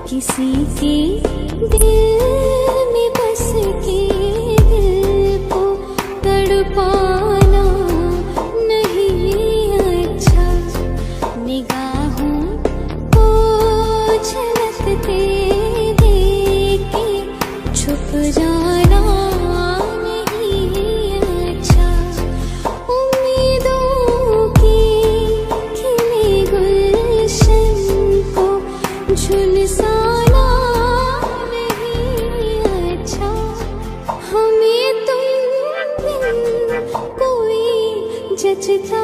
किसी के दिल में बस के दिल को तड़पाना नहीं अच्छा। निगाहों को झलकते देख के छुप जाना नहीं अच्छा। उम्मीदों की खिले गुलशन को झुलसाना नहीं अच्छा। हमें तुम बिन कोई जचता